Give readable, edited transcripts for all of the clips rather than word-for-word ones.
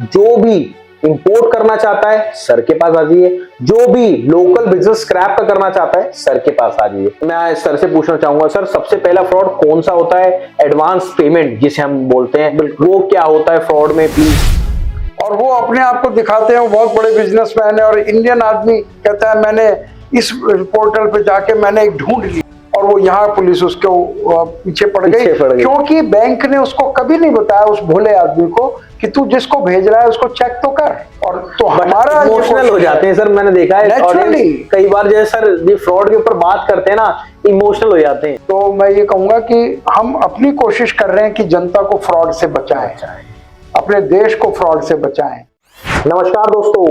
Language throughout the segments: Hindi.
जो भी इंपोर्ट करना चाहता है सर के पास आ जाइए, जो भी लोकल बिजनेस स्क्रैप का करना चाहता है सर के पास आ जाइए। मैं सर से पूछना चाहूंगा, सर सबसे पहला फ्रॉड कौन सा होता है? एडवांस पेमेंट जिसे हम बोलते हैं, वो क्या होता है फ्रॉड में प्लीज? और वो अपने आप को दिखाते हैं वो बहुत बड़े बिजनेसमैन है, और इंडियन आदमी कहता है मैंने इस पोर्टल पे जाके मैंने एक ढूंढ ली, और वो यहाँ पुलिस उसके पीछे पड़ गई क्योंकि बैंक ने उसको कभी नहीं बताया उस भोले आदमी को कि तू जिसको भेज रहा है उसको चेक तो कर। और तो हमारा इमोशनल हो जाते हैं सर, मैंने देखा है कई बार जैसे सर ये फ्रॉड के ऊपर बात करते हैं ना, इमोशनल हो जाते हैं। तो मैं ये कहूंगा कि हम अपनी कोशिश कर रहे हैं कि जनता को फ्रॉड से बचाएं, अपने देश को फ्रॉड से बचाएं। नमस्कार दोस्तों,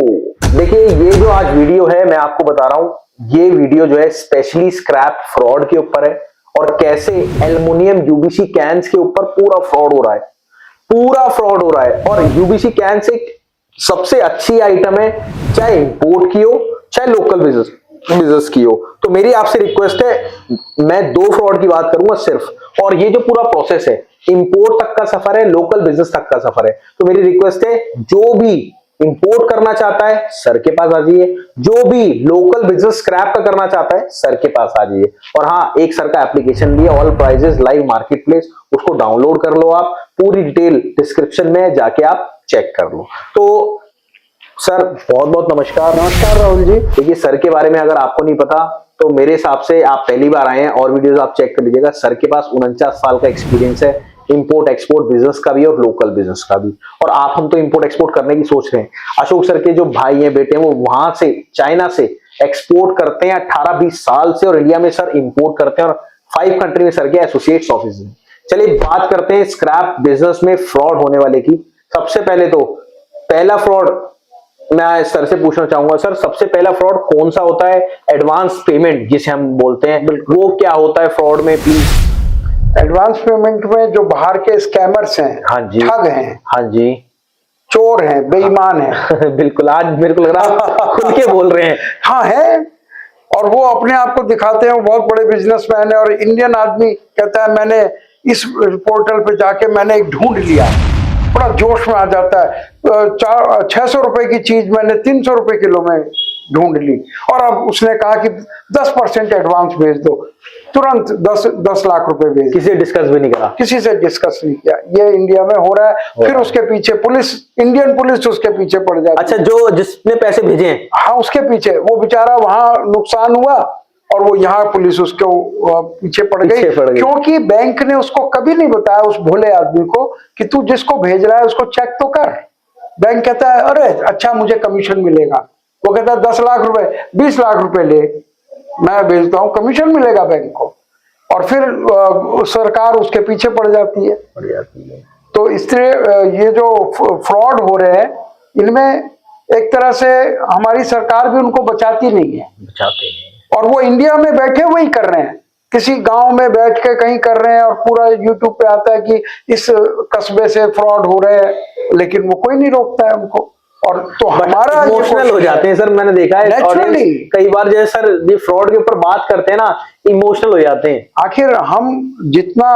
देखिए ये जो आज वीडियो है मैं आपको बता रहा हूं, ये वीडियो जो है स्पेशली स्क्रैप फ्रॉड के ऊपर है और कैसे एल्युमिनियम यूबीसी कैंस के ऊपर पूरा फ्रॉड हो रहा है, पूरा फ्रॉड हो रहा है। और यूबीसी कैंस एक सबसे अच्छी आइटम है, चाहे इंपोर्ट की हो चाहे लोकल बिजनेस की हो। तो मेरी आपसे रिक्वेस्ट है, मैं दो फ्रॉड की बात करूंगा सिर्फ, और ये जो पूरा प्रोसेस है इंपोर्ट तक का सफर है, लोकल बिजनेस तक का सफर है। तो मेरी रिक्वेस्ट है, जो भी इंपोर्ट करना चाहता है सर के पास आ जाइए, जो भी लोकल बिजनेस स्क्रैप का करना चाहता है सर के पास आ जाइए। और हाँ, एक सर का एप्लीकेशन लिया, all prices live market place, उसको डाउनलोड कर लो आप, पूरी डिटेल डिस्क्रिप्शन में जाके आप चेक कर लो। तो सर बहुत बहुत नमस्कार। नमस्कार राहुल जी। देखिए सर के बारे में अगर आपको नहीं पता तो मेरे हिसाब से आप पहली बार आए हैं, और वीडियोस आप चेक कर लीजिएगा। सर के पास 49 साल का एक्सपीरियंस है, इंपोर्ट एक्सपोर्ट बिजनेस का भी और लोकल बिजनेस का भी। और हम तो इंपोर्ट एक्सपोर्ट करने की सोच रहे हैं। अशोक सर के जो भाई हैं बेटे हैं वो वहां से चाइना से एक्सपोर्ट करते हैं 18-20 साल से, और इंडिया में सर इंपोर्ट करते हैं, और 5 कंट्री में सर के एसोसिएट्स ऑफिस है। चलिए बात करते हैं स्क्रैप बिजनेस में फ्रॉड होने वाले की। सबसे पहले तो पहला फ्रॉड मैं सर से पूछना चाहूंगा, सर सबसे पहला फ्रॉड कौन सा होता है? एडवांस पेमेंट जिसे हम बोलते हैं, वो क्या होता है फ्रॉड में प्लीज? एडवांस पेमेंट में जो बाहर के स्कैमर्स हैं, हाँ जी, ठग हैं, हाँ जी, चोर हैं, बेईमान हैं। बिल्कुल, आज मेरे को लग रहा है खुल के बोल रहे हैं। हाँ है, और वो अपने आप को दिखाते हैं वो बहुत बड़े बिजनेसमैन है, और इंडियन आदमी कहता है मैंने इस पोर्टल पे जाके मैंने एक ढूंढ लिया, बड़ा जोश में आ जाता है। 600 रुपए की चीज मैंने 300 रुपए किलो में ढूंढ ली, और अब उसने कहा कि 10% एडवांस भेज दो, तुरंत 10 लाख रुपए भेज। किसी से डिस्कस भी नहीं करा, किसी से डिस्कस नहीं किया। ये इंडिया में हो रहा है। फिर उसके पीछे पुलिस, इंडियन पुलिस उसके पीछे पड़ जाती है। अच्छा, जो जिसने पैसे भेजे हैं, हाँ उसके पीछे, वो बेचारा वहां नुकसान हुआ और वो यहाँ पुलिस उसके पीछे पड़ गई क्योंकि बैंक ने उसको कभी नहीं बताया उस भोले आदमी को कि तू जिसको भेज रहा है उसको चेक तो कर। बैंक कहता है अरे अच्छा मुझे कमीशन मिलेगा, वो कहता है 10 लाख रुपए 20 लाख रुपए ले, मैं भेजता हूँ, कमीशन मिलेगा बैंक को। और फिर सरकार उसके पीछे पड़ जाती है। तो इसलिए ये जो फ्रॉड हो रहे हैं इनमें एक तरह से हमारी सरकार भी उनको बचाती नहीं है, और वो इंडिया में बैठे हुए ही कर रहे हैं, किसी गांव में बैठ के कहीं कर रहे हैं, और पूरा यूट्यूब पे आता है कि इस कस्बे से फ्रॉड हो रहे हैं, लेकिन वो कोई नहीं रोकता है उनको। और तो हमारा इमोशनल हो जाते हैं सर, मैंने देखा है कई बार जैसे सर ये फ्रॉड के ऊपर बात करते हैं ना, इमोशनल हो जाते हैं। आखिर हम जितना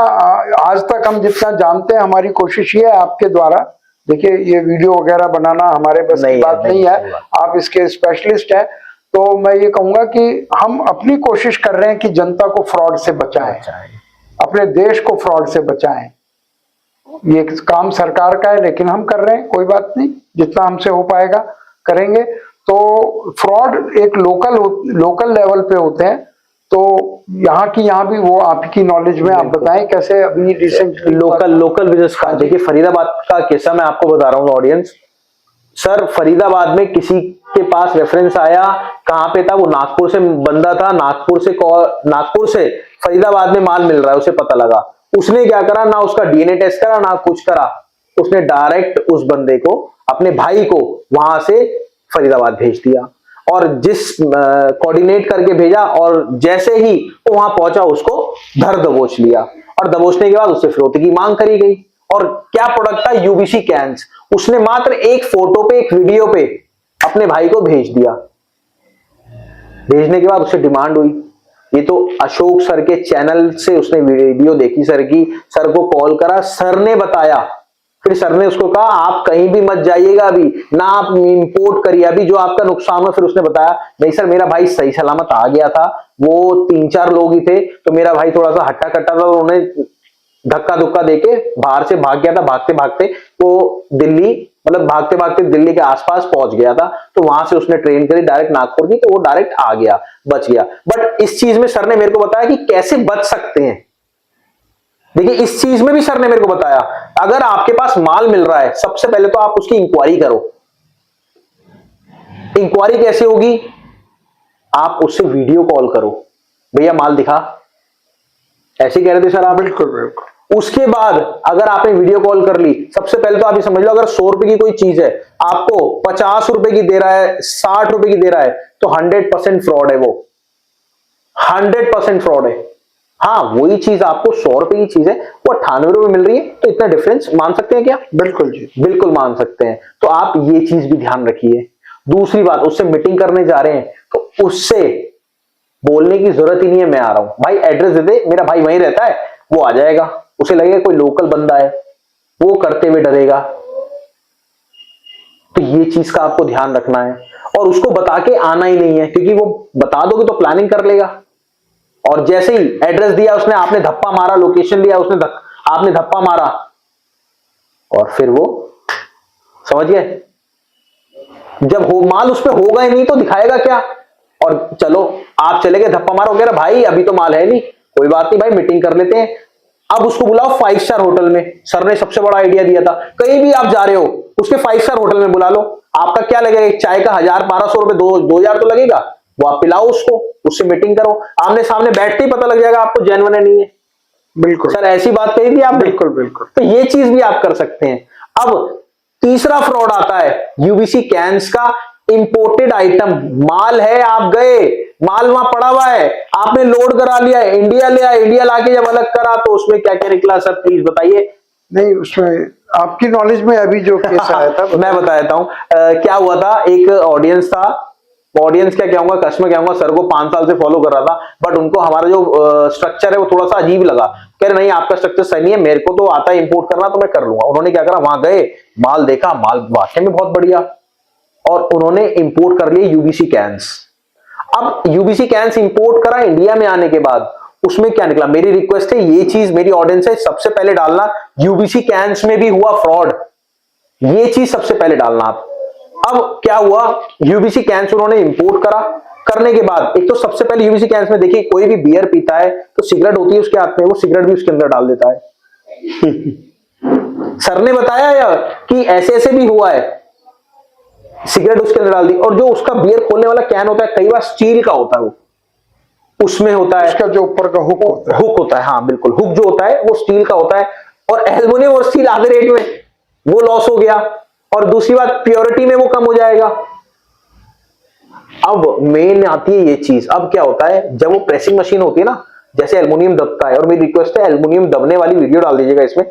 आज तक हम जितना जानते हैं, हमारी कोशिश ये है आपके द्वारा, देखिए ये वीडियो वगैरह बनाना हमारे बस की बात नहीं है, आप इसके स्पेशलिस्ट हैं, तो मैं ये कहूंगा कि हम अपनी कोशिश कर रहे हैं कि जनता को फ्रॉड से बचाएं, अपने देश को फ्रॉड से बचाएं। ये काम सरकार का है लेकिन हम कर रहे हैं, कोई बात नहीं, जितना हमसे हो पाएगा करेंगे। तो फ्रॉड एक लोकल लेवल पे होते हैं, तो यहाँ भी वो आपकी नॉलेज में आप बताएं कैसे अभी रिसेंट लोकल बिजनेस का। देखिए फरीदाबाद का किस्सा मैं आपको बता रहा हूँ ऑडियंस। सर फरीदाबाद में किसी के पास रेफरेंस आया, कहाँ पे था वो, नागपुर से बंदा था, नागपुर से फरीदाबाद में माल मिल रहा है, उसे पता लगा। उसने क्या करा, ना उसका डीएनए टेस्ट करा ना कुछ करा, उसने डायरेक्ट उस बंदे को, अपने भाई को वहां से फरीदाबाद भेज दिया, और जिस कोऑर्डिनेट करके भेजा, और जैसे ही वो वहां पहुंचा उसको धर दबोच लिया, और दबोचने के बाद उससे फिरौती की मांग करी गई। और क्या प्रोडक्ट था? UBC cans. उसने मात्र एक फोटो पे, एक वीडियो पे अपने भाई को भेज दिया। भेजने के बाद उससे डिमांड हुई, ये तो अशोक सर के चैनल से उसने वीडियो देखी सर की, सर को कॉल करा, सर ने बताया फिर सर ने उसको कहा आप कहीं भी मत जाइएगा अभी, ना आप इंपोर्ट करिए अभी, जो आपका नुकसान हो। फिर उसने बताया नहीं सर मेरा भाई सही सलामत आ गया था, वो 3-4 लोग ही थे, तो मेरा भाई थोड़ा सा हट्टा कट्टा था, उन्होंने धक्का धुक्का देके बाहर से भाग गया था, भागते भागते वो दिल्ली, मतलब भागते भागते दिल्ली के आसपास पहुंच गया था। तो वहां से उसने ट्रेन करी डायरेक्ट नागपुर की, तो वो डायरेक्ट आ गया, बच गया। बट इस चीज में सर ने मेरे को बताया कि कैसे बच सकते हैं। देखिए इस चीज में भी सर ने मेरे को बताया, अगर आपके पास माल मिल रहा है, सबसे पहले तो आप उसकी इंक्वायरी करो। इंक्वायरी कैसे होगी? आप उससे वीडियो कॉल करो, भैया माल दिखा, ऐसे कह रहे थे सर आप। बिल्कुल बिल्कुल। उसके बाद अगर आपने वीडियो कॉल कर ली, सबसे पहले तो आप ये समझ लो, अगर 100 रुपए की कोई चीज है, आपको 50 रुपए की दे रहा है, 60 रुपए की दे रहा है, तो 100% फ्रॉड है वो, 100% फ्रॉड है। हाँ वही चीज आपको 100 रुपए की चीज है, वो 98 रुपए मिल रही है, तो इतना डिफरेंस मान सकते हैं क्या? बिल्कुल जी, बिल्कुल मान सकते हैं। तो आप ये चीज भी ध्यान रखिए। दूसरी बात, उससे मीटिंग करने जा रहे हैं तो उससे बोलने की जरूरत ही नहीं है मैं आ रहा हूं, भाई एड्रेस दे दे, मेरा भाई वहीं रहता है, वो आ जाएगा। उसे लगेगा कोई लोकल बंदा है, वो करते हुए डरेगा। तो ये चीज का आपको ध्यान रखना है, और उसको बता के आना ही नहीं है, क्योंकि वो बता दोगे तो प्लानिंग कर लेगा। और जैसे ही एड्रेस दिया उसने, आपने धप्पा मारा, लोकेशन दिया उसने, आपने धप्पा मारा, और फिर वो समझ गए, जब हो माल उस पे होगा ही नहीं तो दिखाएगा क्या? और चलो आप चले गए, धप्पा मारो, कह रहा भाई अभी तो माल है नहीं, कोई बात नहीं भाई मीटिंग कर लेते हैं। अब उसको बुलाओ 5 स्टार होटल में, सर ने सबसे बड़ा आइडिया दिया था, कहीं भी आप जा रहे हो उसके 5 स्टार होटल में बुला लो। आपका क्या लगेगा, चाय का 1000-1200 रुपए, 2000 तो लगेगा, वो आप पिलाओ उसको, उससे मीटिंग करो, आमने सामने बैठते ही पता लग जाएगा आपको जेन्युइन है नहीं है। बिल्कुल सर ऐसी बात कही थी आपने। बिल्कुल बिल्कुल। तो ये चीज भी आप कर सकते हैं। अब तीसरा फ्रॉड आता है यूबीसी कैंस का। इंपोर्टेड आइटम माल है, आप गए, माल वहां पड़ा हुआ है, आपने लोड करा लिया, इंडिया ले आए, इंडिया लाके जब अलग करा तो उसमें क्या क्या निकला सर प्लीज बताइए। नहीं, उसमें आपकी नॉलेज में अभी जो केस आया था मैं बता देता हूं क्या हुआ था। एक ऑडियंस था, ऑडियंस क्या कहूंगा, कस्टमर कहूंगा, सर को 5 साल से फॉलो कर रहा था, बट उनको हमारा जो स्ट्रक्चर है वो थोड़ा सा अजीब लगा। कह रहे नहीं आपका स्ट्रक्चर सही नहीं है, मेरे को तो आता है इंपोर्ट करना, तो मैं कर लूंगा। उन्होंने क्या करा, वहां गए, माल देखा, माल वाकई में बहुत बढ़िया, और उन्होंने इंपोर्ट कर लिए यूबीसी कैंस। अब यूबीसी कैंस इंपोर्ट करा, इंडिया में आने के बाद उसमें क्या निकला। मेरी रिक्वेस्ट है, ये चीज मेरी ऑडियंस है, सबसे पहले डालना, यूबीसी कैंस में भी हुआ फ्रॉड, ये चीज सबसे पहले डालना आप। अब क्या हुआ, यूबीसी कैंस उन्होंने इंपोर्ट करा, करने के बाद एक तो सबसे पहले यूबीसी कैंस में देखिए, कोई भी बियर पीता है तो सिगरेट होती है उसके हाथ में, वो सिगरेट भी उसके अंदर डाल देता है। सर ने बताया यार कि ऐसे ऐसे भी हुआ है, सिगरेट उसके अंदर डाल दी। और जो उसका बियर खोलने वाला कैन होता है, कई बार स्टील का होता है, वो उसमें होता है, उसका जो ऊपर का हुक होता है, हुक होता है, हाँ बिल्कुल, हुक जो होता है वो स्टील का होता है, और एल्युमिनियम और स्टील आधे रेट में, वो लॉस हो गया। और दूसरी बात, प्योरिटी में वो कम हो जाएगा। अब मेन आती है ये चीज। अब क्या होता है, जब वो प्रेसिंग मशीन होती है ना, जैसे एल्युमिनियम दबता है, और मेरी रिक्वेस्ट है एल्युमिनियम दबने वाली वीडियो डाल दीजिएगा इसमें,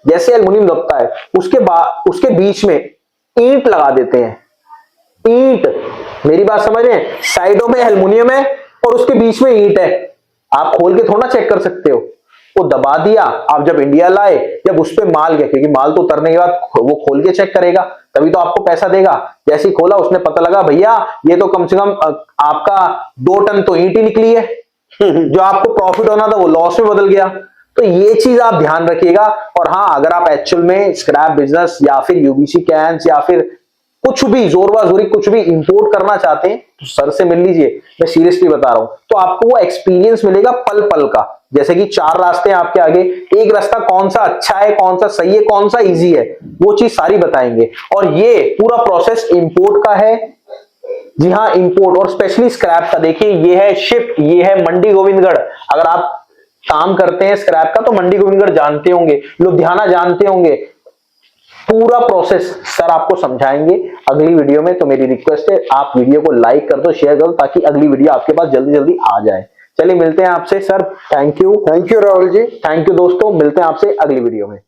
जैसे एल्युमिनियम दबता है उसके बाद उसके बीच में ईंट लगा देते हैं। ईंट, मेरी बात समझ रहे हैं, साइडों में एल्युमिनियम है और उसके बीच में ईंट है, आप खोल के थोड़ा चेक कर सकते हो। वो दबा दिया, आप जब इंडिया लाए, जब उस पे माल गया, क्योंकि माल तो उतरने के बाद वो खोल के चेक करेगा, तभी तो आपको पैसा देगा। जैसे ही खोला, उसने पता लगा भैया ये तो कम से कम आपका 2 टन तो ईंट ही निकली है। जो आपको प्रॉफिट होना था वो लॉस में बदल गया। तो ये चीज आप ध्यान रखिएगा। और हाँ, अगर आप एक्चुअल में स्क्रैप बिजनेस या फिर यूबीसी कैंस या फिर कुछ भी जोरवा जोरी कुछ भी इंपोर्ट करना चाहते हैं तो सर से मिल लीजिए, मैं सीरियसली बता रहा हूं। तो आपको वो एक्सपीरियंस मिलेगा पल पल का। जैसे कि 4 रास्ते हैं आपके आगे, एक रास्ता कौन सा अच्छा है, कौन सा सही है, कौन सा इजी है, वो चीज सारी बताएंगे। और ये पूरा प्रोसेस इंपोर्ट का है। जी हाँ, इंपोर्ट और स्पेशली स्क्रैप का। देखिए ये है शिप, ये है मंडी गोविंदगढ़। अगर आप काम करते हैं स्क्रैप का तो मंडी गोविंदगढ़ जानते होंगे, लुधियाना जानते होंगे। पूरा प्रोसेस सर आपको समझाएंगे अगली वीडियो में। तो मेरी रिक्वेस्ट है, आप वीडियो को लाइक कर दो, शेयर कर दो, ताकि अगली वीडियो आपके पास जल्दी जल्दी आ जाए। चलिए मिलते हैं आपसे sir. Thank you Rahul ji. Thank you दोस्तों, मिलते हैं आपसे अगली वीडियो में।